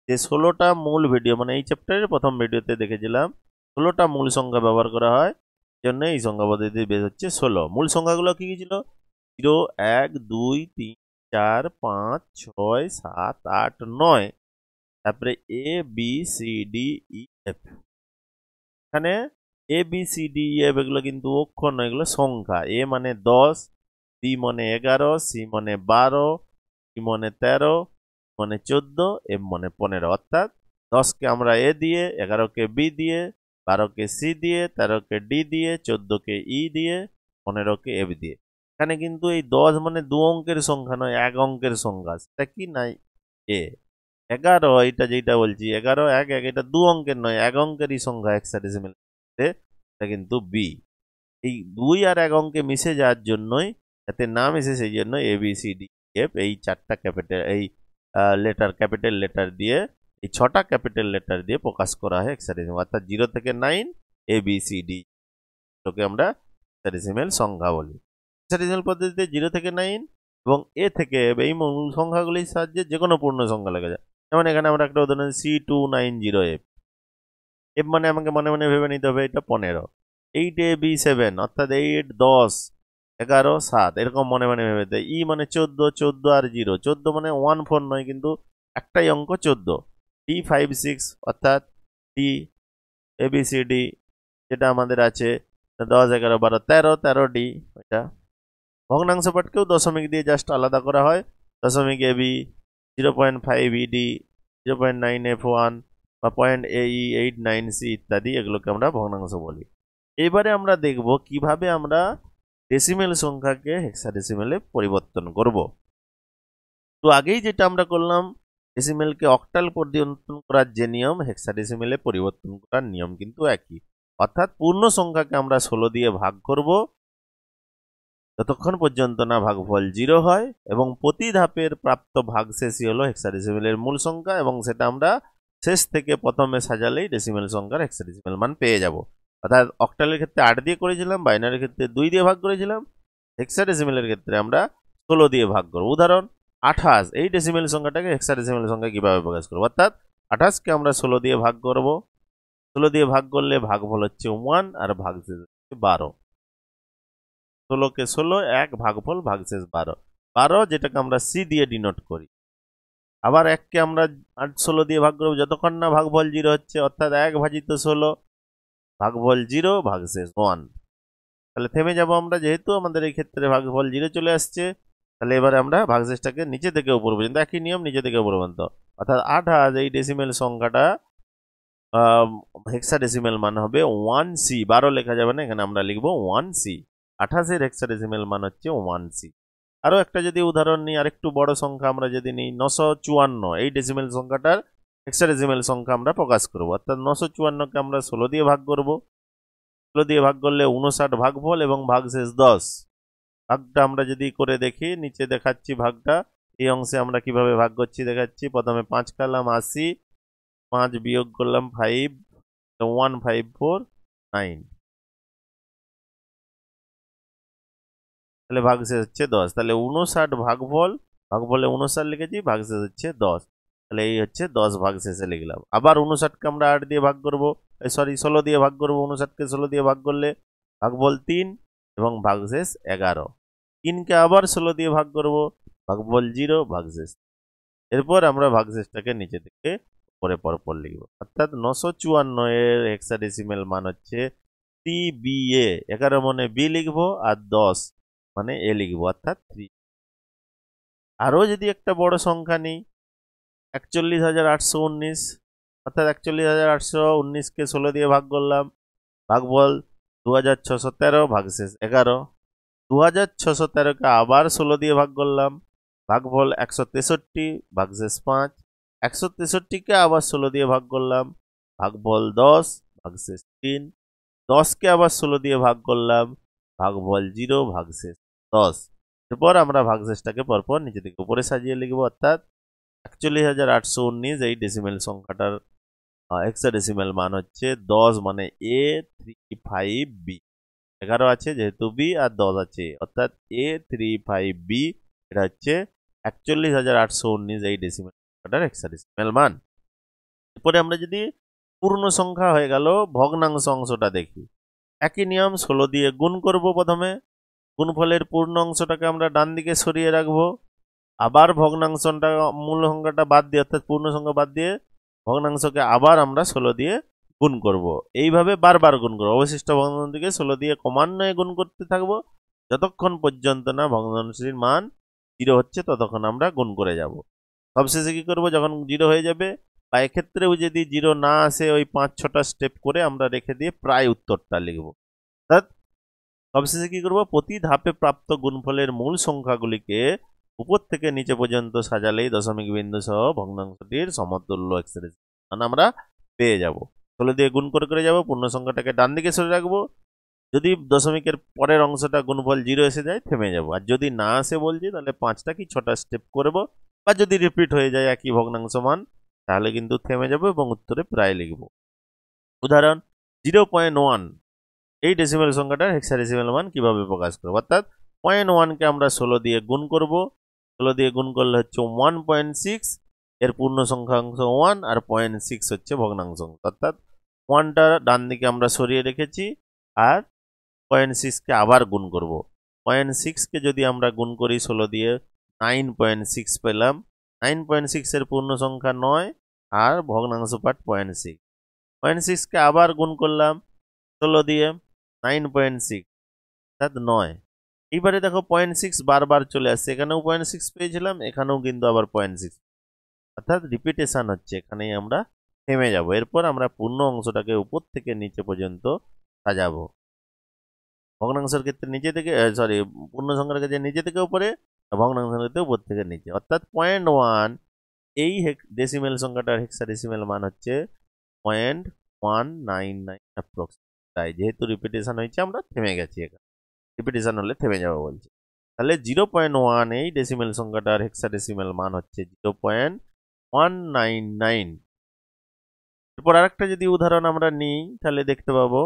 যে 16টা মূল ভিডিও মানে এই চ্যাপ্টারের প্রথম ভিডিওতে দেখেছিলাম 16টা মূল সংখ্যা ব্যবহার করা হয়, জন্য এই সংখ্যা পদ্ধতি বেশ হচ্ছে 16। মূল সংখ্যাগুলো কি কি ছিল? 0 1 2 3 4 5 6 7 8 9, তারপরে A B C D E F. এখানে A B C D E F এগুলো কিন্তু অক্ষর নয়, এগুলো সংখ্যা। এ মানে 10, বি মানে 11, সি মানে 12, সি মানে 13, মানে 14, এফ মানে 15। অর্থাৎ 10কে আমরা এ দিয়ে, 11কে বি দিয়ে, 12কে সি দিয়ে, 13কে ডি দিয়ে, 14কে ই দিয়ে, 15কে এফ দিয়ে। এখানে কিন্তু এই 10 মানে 2 অঙ্কের সংখ্যা নয়, 1 অঙ্কের সংখ্যা। সেটা কি নাই এ। 11 এটা যেটা বলছি 11 1 1 এটা 2 অঙ্কের নয়, 1 অঙ্কেরই সংখ্যা হেক্সাডেসিমেল, এটা কিন্তু বি। এই 2 আর 1 অঙ্কে মিশে যাওয়ার জন্যই, এতে নাম এসে সেই জন্য এ বি সি ডি এফ এই 4টা ক্যাপিটাল এই লেটার ক্যাপিটাল লেটার দিয়ে, এই 6টা ক্যাপিটাল লেটার দিয়ে প্রকাশ করা হয় হেক্সাডেসিমেল। অর্থাৎ 0 থেকে 9 এ বি সি ডি, এটাকে আমরা হেক্সাডেসিমেল সংখ্যা বলি। হেক্সাডেসিমেল পদ্ধতিতে 0 থেকে 9 এবং এ থেকে এই মূল সংখ্যাগুলির সাহায্যে যে কোনো পূর্ণ সংখ্যা লেখা যায়। যেমন এখানে আমরা একটা উদাহরণ C290F, এফ মানে আমাকে মনে মনে ভেবে নিতে হবে এটা 15। 8AB7 অর্থাৎ 8 10 11 7 এরকম মনে মনে ভেবে দেয়। ই মানে 14, 14 আর 0, 14 মানে 1 4 নয় কিন্তু একটাই অঙ্ক 14। D56 অর্থাৎ ডি এবিসিডি যেটা আমাদের আছে 10 11 12 13, 13D। এটা ভগ্নাংশ পাঠকেও দশমিক দিয়ে জাস্ট আলাদা করা হয়। দশমিক এবি, 0.5 ইডি, 0.9 F1 বা 0.89 সি ইত্যাদি, এগুলোকে আমরা ভগ্নাংশ বলি। এবারে আমরা দেখব কিভাবে আমরা ডেসিমেল সংখ্যাকে হেক্সাডেসিমেলে পরিবর্তন করব। তো আগেই যেটা আমরা করলাম, ডেসিমেলকে অক্টাল পরিবর্তন করার যে নিয়ম, হেক্সাডেসিমেলে পরিবর্তন করার নিয়ম কিন্তু একই। অর্থাৎ পূর্ণ সংখ্যাকে আমরা 16 দিয়ে ভাগ করব যতক্ষণ পর্যন্ত না ভাগফল 0 হয়, এবং প্রতি ধাপের প্রাপ্ত ভাগশেষই হলো হেক্সাডেসিমেলের মূল সংখ্যা, এবং সেটা আমরা শেষ থেকে প্রথমে সাজালেই ডেসিমেল সংখ্যার হেক্সাডেসিমেল মান পেয়ে যাব। অর্থাৎ অক্টালের ক্ষেত্রে 8 দিয়ে করেছিলাম, বাইনারির ক্ষেত্রে 2 দিয়ে ভাগ করেছিলাম, হেক্সাডেসিমেলের ক্ষেত্রে আমরা 16 দিয়ে ভাগ করব। উদাহরণ 28, এই ডেসিমেল সংখ্যাটাকে হেক্সাডেসিমেল সংখ্যা কিভাবে প্রকাশ করব? অর্থাৎ 28কে আমরা 16 দিয়ে ভাগ করব। 16 দিয়ে ভাগ করলে ভাগফল হচ্ছে 1 আর ভাগশেষ হচ্ছে 12। 16কে 16, 1 ভাগফল ভাগশেষ 12। 12 যেটাকে আমরা সি দিয়ে ডিনোট করি। আবার 1কে আমরা 16 দিয়ে ভাগ করব যতক্ষণ না ভাগফল 0 হচ্ছে, অর্থাৎ 1 ভাজিত 16 ভাগফল 0 ভাগশেষ 1। তাহলে থেমে যাব আমরা, যেহেতু আমাদের এই ক্ষেত্রে ভাগফল 0 চলে আসছে। তাহলে এবারে আমরা ভাগশেষটাকে নিচে থেকে উপর পর্যন্ত, একই নিয়ম, নিচে থেকে উপর পর্যন্ত, অর্থাৎ 28 এই ডেসিমেল সংখ্যাটা হেক্সাডেসিমেল মান হবে 1C। 12 লেখা যাবে না, এখানে আমরা লিখবো 1C। 28 হেক্সাডেসিমেল মান হচ্ছে 1C। আরো একটা যদি উদাহরণ নিই, আরেকটু বড় সংখ্যা আমরা যদি নিই 954, এই ডেসিমেল সংখ্যাটার হেক্সাডেসিমেল সংখ্যা আমরা প্রকাশ করব। অর্থাৎ 954কে আমরা 16 দিয়ে ভাগ করব। 16 দিয়ে ভাগ করলে 59 ভাগফল এবং ভাগশেষ 10। ভাগটা আমরা যদি করে দেখি, নিচে দেখাচ্ছি ভাগটা। এই অংশে আমরা কিভাবে ভাগ করছি দেখাচ্ছি। প্রথমে 5 কালাম 80, 5 বিয়োগ করলাম 5, 1549, তাহলে ভাগশেষ হচ্ছে 10। তাহলে 59 ভাগফল, ভাগফলে 59 লিখেছি, ভাগশেষ হচ্ছে 10। তাহলে এই হচ্ছে 10 ভাগশেষে লিখলাম। আবার 59কে আমরা 8 দিয়ে ভাগ করবো, সরি 16 দিয়ে ভাগ করবো। 59কে 16 দিয়ে ভাগ করলে ভাগফল 3 এবং ভাগশেষ 11। 3কে আবার 16 দিয়ে ভাগ করবো, ভাগফল 0 ভাগশেষ। এরপর আমরা ভাগশেষটাকে নিচে থেকে পরে পরপর লিখব। অর্থাৎ 954 এর হেক্সাডেসিমেল মান হচ্ছে 3BA। 11 মানে বি লিখবো আর 10 মানে এ লিখবো, অর্থাৎ 3। আরো যদি একটা বড় সংখ্যা নিই 41,819, অর্থাৎ 41,819কে 16 দিয়ে ভাগ করলাম, ভাগফল 2613 ভাগশেষ 11। 2613কে আবার 16 দিয়ে ভাগ করলাম, ভাগফল 163 ভাগশেষ 5। 163কে আবার 16 দিয়ে ভাগ করলাম, ভাগফল 10 ভাগশেষ 3। 10কে আবার 16 দিয়ে ভাগ করলাম, ভাগফল 0 ভাগশেষ 10। এরপর আমরা ভাগশেষটাকে পরপর নিচে থেকে উপরে সাজিয়ে লিখব। অর্থাৎ 41,819 এই ডেসিমেল সংখ্যাটার হেক্সাডেসিমেল মান হচ্ছে 10 মানে A35B। 11 আছে যেহেতু বি আর 10 আছে, অর্থাৎ A35B। এটা হচ্ছে 41,819 এই ডেসিমেল সংখ্যাটার হেক্সাডেসিমেল মান। এরপরে আমরা যদি পূর্ণ সংখ্যা হয়ে গেল ভগ্নাংশ অংশটা দেখি, একই নিয়ম 16 দিয়ে গুণ করব। প্রথমে গুণফলের পূর্ণ অংশটাকে আমরা ডান দিকে সরিয়ে রাখবো। আবার ভগ্নাংশটা, মূল সংখ্যাটা বাদ দিয়ে, অর্থাৎ পূর্ণ সংখ্যা বাদ দিয়ে ভগ্নাংশকে আবার আমরা 16 দিয়ে গুণ করব। এইভাবে বারবার গুণ করবো। অবশিষ্ট ভগ্নাংশটিকে 16 দিয়ে ক্রমান্বয়ে গুণ করতে থাকবো, যতক্ষণ পর্যন্ত না ভগ্নাংশটির মান 0 হচ্ছে ততক্ষণ আমরা গুণ করে যাব। সবশেষে কি করব, যখন 0 হয়ে যাবে, বা এক্ষেত্রেও যদি 0 না আসে, ওই 5-6টা স্টেপ করে আমরা রেখে দিয়ে প্রায় উত্তরটা লিখব। অর্থাৎ সবশেষে কি করব, প্রতি ধাপে প্রাপ্ত গুণফলের মূল সংখ্যাগুলিকে উপর থেকে নিচে পর্যন্ত সাজালেই দশমিক বিন্দু সহ ভগ্নাংশটির সমতুল্য এক্সপ্রেশন আমরা পেয়ে যাব। 16 দিয়ে গুণ করে করে যাব, পূর্ণ সংখ্যাটাকে ডান দিকে সরে রাখবো। যদি দশমিকের পরের অংশটা গুণফল 0 এসে যায় থেমে যাব, আর যদি না আসে বলছি তাহলে 5টা কি 6টা স্টেপ করব, বা যদি রিপিট হয়ে যায় একই ভগ্নাংশ মান তাহলে কিন্তু থেমে যাব এবং উত্তরে প্রায় লিখব। উদাহরণ 0.1, এই ডেসিমেল সংখ্যাটার হেক্সাডেসিমেল মান কিভাবে প্রকাশ করব। অর্থাৎ 0.1কে আমরা 16 দিয়ে গুণ করব। 16 দিয়ে গুণ করলে হচ্ছে 1.6, এর পূর্ণ সংখ্যাংশ 1 আর 0.6 হচ্ছে ভগ্নাংশ। অর্থাৎ 1টা ডান দিকে আমরা সরিয়ে রেখেছি আর 0.6কে আবার গুণ করব। 0.6কে যদি আমরা গুণ করি 16 দিয়ে 9.6 পেলাম। 9.6 এর পূর্ণ সংখ্যা 9 আর ভগ্নাংশ পাঠ 0.6। 0.6কে আবার গুণ করলাম 16 দিয়ে 9.6, অর্থাৎ 9। এইবারে দেখো 0.6 বারবার চলে আসছে, এখানেও 0.6 পেয়েছিলাম, এখানেও কিন্তু আবার 0.6, অর্থাৎ রিপিটেশন হচ্ছে। এখানেই আমরা থেমে যাব। এরপর আমরা পূর্ণ অংশটাকে উপর থেকে নিচে পর্যন্ত সাজাবো। ভগ্নাংশের ক্ষেত্রে নিচে থেকে, সরি, পূর্ণ সংখ্যার ক্ষেত্রে নিচে থেকে উপরে, ভগ্নাংশের ক্ষেত্রে উপর থেকে নিচে। অর্থাৎ 0.1 এই ডেসিমেল সংখ্যাটার হেক্সাডেসিমেল মান হচ্ছে 0.199 অ্যাপ্রক্স। তাই যেহেতু রিপিটেশন হয়েছে আমরা থেমে গেছি, এখানে রিপিটেশন হলে থেমে যাবো বলছি। তাহলে 0.1 এই ডেসিমেল সংখ্যাটার হেক্সাডেসিমেল মান হচ্ছে 0.199। এরপর আরেকটা যদি উদাহরণ আমরা নিই তাহলে দেখতে পাবো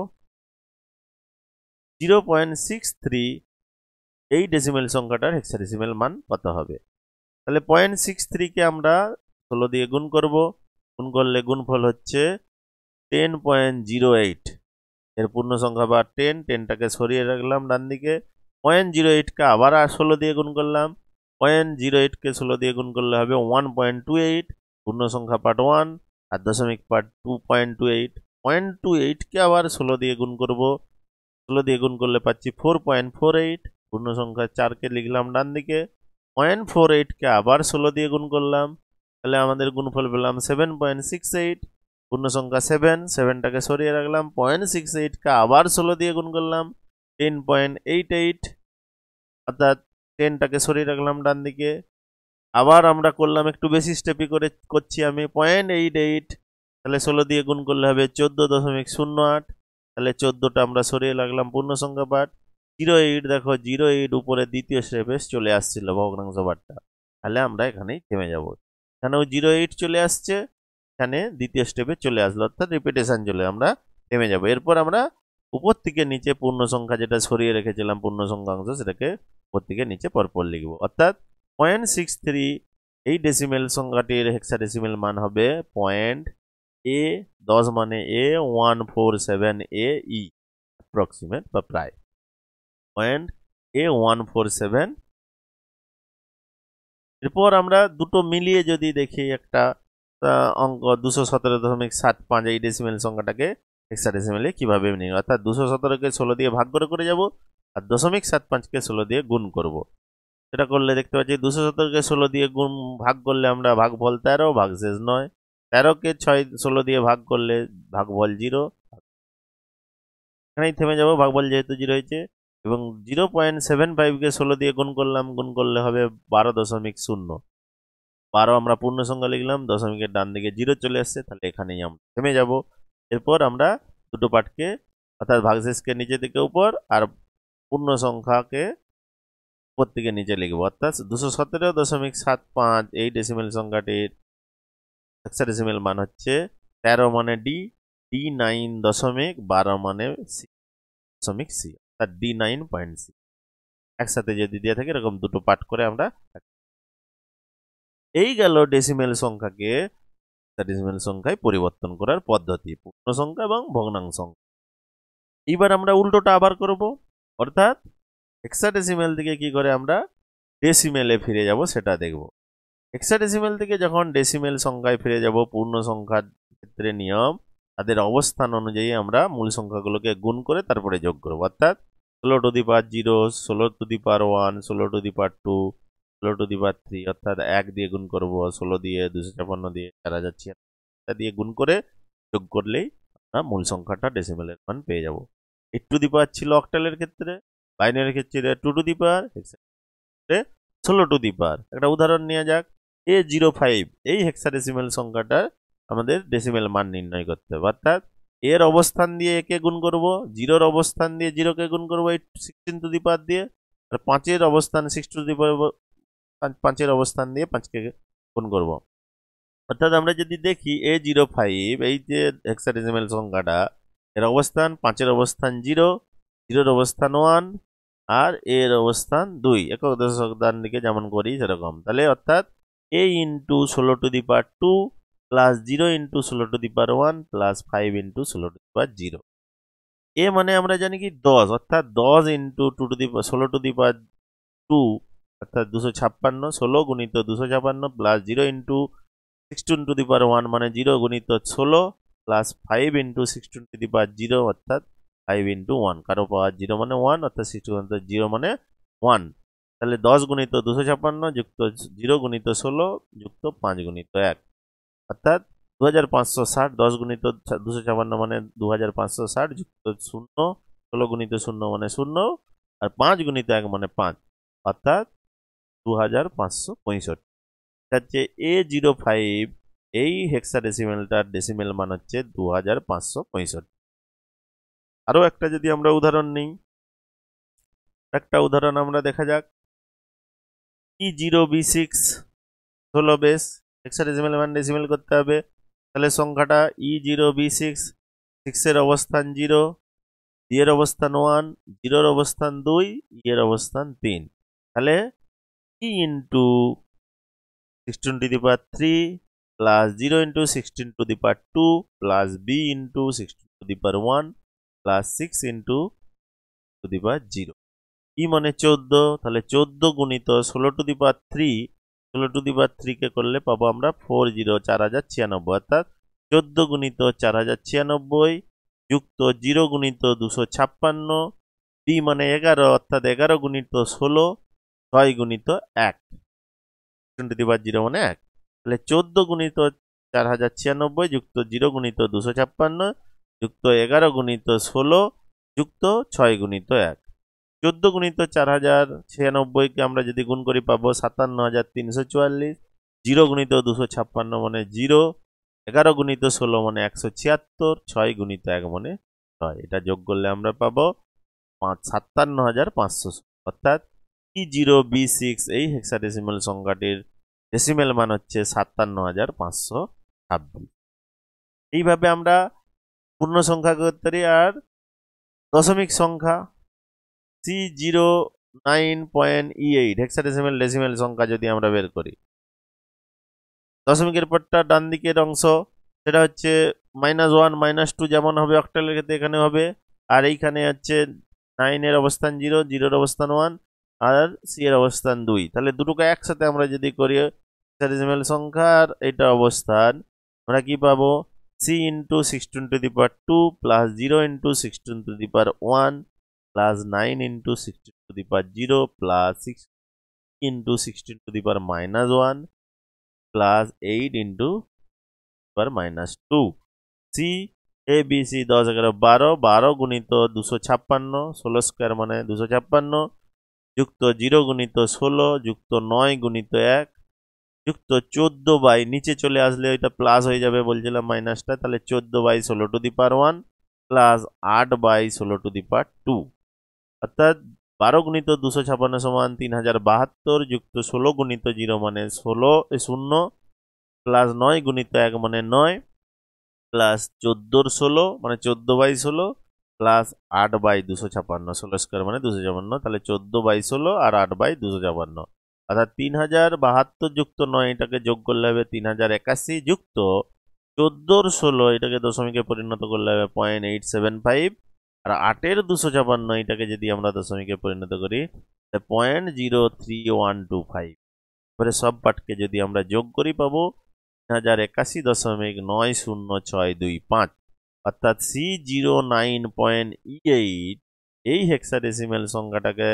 0.63 এই ডেসিমেল সংখ্যাটার হেক্সাডেসিমেল মান কত হবে। তাহলে 0.63কে আমরা 16 দিয়ে গুণ করব। গুণ করলে গুণফল হচ্ছে 10.08, এর পূর্ণ সংখ্যা বা 10, 10টাকে সরিয়ে রাখলাম ডান দিকে। 0.08কে আবার 16 দিয়ে গুণ করলাম। 0.08কে 16 দিয়ে গুণ করলে হবে 1.28, পূর্ণ সংখ্যা পার্ট 1 আর দশমিক পার্ট 2.28। 0.28কে আবার 16 দিয়ে গুণ করব। 16 দিয়ে গুণ করলে পাচ্ছি 4.48। পূর্ণ সংখ্যা 4কে লিখলাম ডান দিকে। 0.48কে আবার 16 দিয়ে গুণ করলাম, তাহলে আমাদের গুণফল পেলাম 7.68। পূর্ণ সংখ্যা 7টাকে সরিয়ে রাখলাম। 0.68কে আবার 16 দিয়ে গুণ করলাম, 10.88। অর্থাৎ 10টাকে সরিয়ে রাখলাম ডান দিকে। আবার আমরা করলাম একটু বেশি স্টেপি করে করছি আমি, 0.88, তাহলে 16 দিয়ে গুণ করলে হবে 14.08। তাহলে 14টা আমরা সরিয়ে রাখলাম, পূর্ণ সংখ্যা পাঠ। 08, দেখো 08 উপরে দ্বিতীয় স্টেপে চলে আসছিল ভগ্নাংশ পাঠটা, তাহলে আমরা এখানেই থেমে যাব। এখানেও 08 চলে আসছে, এখানে দ্বিতীয় স্টেপে চলে আসলো, অর্থাৎ রিপিটেশন চলে আমরা থেমে যাব। এরপর আমরা উপর থেকে নিচে পূর্ণ সংখ্যা যেটা সরিয়ে রেখেছিলাম পূর্ণ সংখ্যাংশ, সেটাকে উপর থেকে নিচে পরপর লিখব। অর্থাৎ 0.63 এই ডেসিমেল সংখ্যাটির হেক্সাডেসিমেল মান হবে A, 10 মানে A, 147 A E, অ্যাপ্রক্সিমেট বা প্রায় .A147। এরপর আমরা দুটো মিলিয়ে যদি দেখি একটা অঙ্ক 217.75 এই ডেসিমেল সংখ্যাটাকে হেক্সাডেসিমেলে কিভাবে নিই, অর্থাৎ 217কে 16 দিয়ে ভাগ করে যাব আর 0.75কে 16 দিয়ে গুণ করব। সেটা করলে দেখতে পাচ্ছি 217কে 16 দিয়ে গুণ ভাগ করলে আমরা ভাগফল 13, ভাগশেষ 9। 13কে 16 দিয়ে ভাগ করলে ভাগফল 0। এখানেই থেমে যাব, ভাগফল যেহেতু 0 হয়েছে। এবং 0.75কে 16 দিয়ে গুণ করলাম, গুণ করলে হবে 12.0। 12 আমরা পূর্ণ সংখ্যা লিখলাম, দশমিকের ডান দিকে 0 চলে আসছে, তাহলে এখানেই আমরা থেমে যাব। এরপর আমরা দুটো পাঠকে অর্থাৎ ভাগশেষকে নিচে থেকে উপর আর পূর্ণ সংখ্যাকে উপর থেকে নিচে লিখবো। অর্থাৎ 217.75 এই ডেসিমেল সংখ্যাটির হেক্সাডেসিমেল মান হচ্ছে 13 মানে D9.12 মানে C, অর্থাৎ D9.6। একসাথে যদি দিয়ে থাকে এরকম দুটো পাঠ করে আমরা, এই গেল ডেসিমেল সংখ্যাকে হেক্সাডেসিমেল সংখ্যায় পরিবর্তন করার পদ্ধতি, পূর্ণ সংখ্যা এবং ভগ্নাংশ সংখ্যা। এইবার আমরা উল্টোটা আবার করব, অর্থাৎ হেক্সাডেসিমেল থেকে কি করে আমরা ডেসিমেলে ফিরে যাব সেটা দেখব। হেক্সাডেসিমেল থেকে যখন ডেসিমেল সংখ্যায় ফিরে যাব, পূর্ণ সংখ্যার ক্ষেত্রে নিয়ম তাদের অবস্থান অনুযায়ী আমরা মূল সংখ্যাগুলোকে গুণ করে তারপরে যোগ করব। অর্থাৎ 16 to the power 0, 16 to the power 1, 16 to the power 2, 16 to the power 3, অর্থাৎ 1 দিয়ে গুণ করব, 16 দিয়ে, 256 দিয়ে, 4076 দিয়ে গুণ করে যোগ করলেই আমরা মূল সংখ্যাটা ডেসিমেলের মান পেয়ে যাব। 8 টু দি পাওয়ার ছিল অক্টালের ক্ষেত্রে, বাইনারির ক্ষেত্রে 2 two the power, 16 to the পাওয়ার। একটা উদাহরণ নেওয়া যাক, A05 এই হেক্সাডেসিমেল সংখ্যাটার আমাদের ডেসিমেল মান নির্ণয় করতে হবে। অর্থাৎ এর অবস্থান দিয়ে একে গুণ করব, 0-র অবস্থান দিয়ে 0কে গুণ করব 16 টু দি পাওয়ার দিয়ে, আর 5-এর অবস্থান 6 টু দি পাওয়ার 5-এর অবস্থান দিয়ে 5কে গুণ করব। অর্থাৎ আমরা যদি দেখি A05 এই যে হেক্সাডেসিমেল সংখ্যাটা, এর অবস্থান 5-এর অবস্থান 0, 0-র অবস্থান 1 আর এর অবস্থান 2, একক দশক ডান দিকে যেমন করি সেরকম। তাহলে অর্থাৎ A into 16 to the power 2 plus 0 into 16 to the power 1 plus 5 into 16 to the power 0। A মানে আমরা জানি কি 10, অর্থাৎ 10 ইন্টু 16 টু দি পাওয়ার 2 অর্থাৎ 256, 16 গুণিত 256 plus 0 into 16 to the power 1 মানে 0 গুণিত 16 plus 5 into 16 to the power 0 অর্থাৎ 5 ইন্টু 1, কারো পাওয়ার 0 মানে 1 অর্থাৎ 16 0 মানে 1। তাহলে 10 গুণিত 256 যুক্ত 0 গুণিত 16 যুক্ত 5 গুণিত 1 অর্থাৎ 2560। 10 গুণিত 256 মানে 2560 যুক্ত 0, 16 গুণিত 0 মানে 0 আর 5 গুণিত 1 মানে 5 অর্থাৎ 2565। হচ্ছে A05 এই হেক্সাডেসিমেলটার ডেসিমেল মান হচ্ছে 2565। আরো একটা যদি আমরা উদাহরণ নিই, একটা উদাহরণ আমরা দেখা যাক, E0B6 16 বেস হেক্সাডেসিমেল মান ডেসিমেল করতে হবে। তাহলে সংখ্যাটা E0B6, 6-এর অবস্থান 0, D এর অবস্থান 1, 0-র অবস্থান 2, E এর অবস্থান 3। তাহলে E into 16 to the power 3 plus 0 into 16 to the power 2 plus B into 16 to the power 1 plus 6 into to the power 0। E মানে 14, তাহলে 14 গুণিত 16 to the power 3, 16 to the power 3 কে করলে পাবো আমরা 4096, অর্থাৎ 14 গুণিত 4096 যুক্ত 0 গুণিত 256, ডি মানে 11 অর্থাৎ 11 গুণিত 16, 6 গুণিত 1, 10⁻0 মানে 1। তাহলে 14 গুণিত 4096 যুক্ত 0 গুণিত 256 যুক্ত 11 গুণিত 16 যুক্ত 6 গুণিত 1। 14 গুণিত 4096 কে আমরা যদি গুণ করি পাবো 57344, 0 গুণিত 256 মানে 0, 11 গুণিত 16 মানে 176, 6 গুণিত 1 মানে 6। এটা যোগ করলে আমরা পাবো 57500, অর্থাৎ E0B6 এই হেক্সাডেসিমাল সংখ্যাটির ডেসিমেল মান হচ্ছে 57526। এইভাবে আমরা পূর্ণ সংখ্যা করতে পারি। আর দশমিক সংখ্যা C09.E8 হেক্সাডেসিমাল ডেসিমেল সংখ্যা যদি আমরা বের করি, দশমিকের পরটা ডান দিকের অংশ সেটা হচ্ছে -1 -2 যেমন হবে অক্টালের ক্ষেত্রে এখানে হবে। আর এইখানে হচ্ছে 9 এর অবস্থান 0, 0 এর অবস্থান 1 আর সি এর অবস্থান 2। তাহলে দুটোকে একসাথে আমরা যদি করি হেক্সাডেসিমাল সংখ্যার এটা অবস্থান, আমরা কি পাবো c × 16⁻2 plus 0 × 16⁻1 plus 9 × 16⁻0 plus 6 × 16⁻1 plus 8 × 2। C A B C 10 11 12, 12 গুণিত 256, 16 স্কোয়ার মানে 256 যুক্ত 0 গুণিত 16 যুক্ত 9 গুণিত 1 যুক্ত 14 নিচে চলে আসলে এটা প্লাস হয়ে যাবে বলছিলাম মাইনাসটা, তাহলে 14/16⁻1 প্লাস 8/16⁻2, অর্থাৎ 12 গুণিত 256 সমান 3072 যুক্ত 16 গুণিত 0 মানে 0 প্লাস 9 গুণিত 1 মানে 9 প্লাস 14/16 মানে 14/16 প্লাস 8/256, 16 স্কোয়ার মানে 256, তাহলে 14/16 আর 8/256, অর্থাৎ 3072 যুক্ত 9 এটাকে যোগ করলে হবে 3081 যুক্ত 14/16 এটাকে দশমিকে পরিণত করলে হবে 0.875 আর 8-এর 256 এটাকে যদি আমরা দশমিকে পরিণত করি 0.03125। এবারে সব পাঠকে যদি আমরা যোগ করি পাবো 3081.906225, অর্থাৎ C09.E8 এই হেক্সাডেসিমেল সংখ্যাটাকে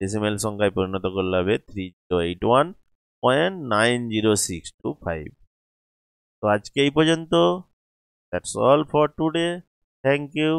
ডেসিমেল সংখ্যায় পরিণত করলে হবে 3081.90625। তো আজকে এই পর্যন্ত। That's all for today. Thank you.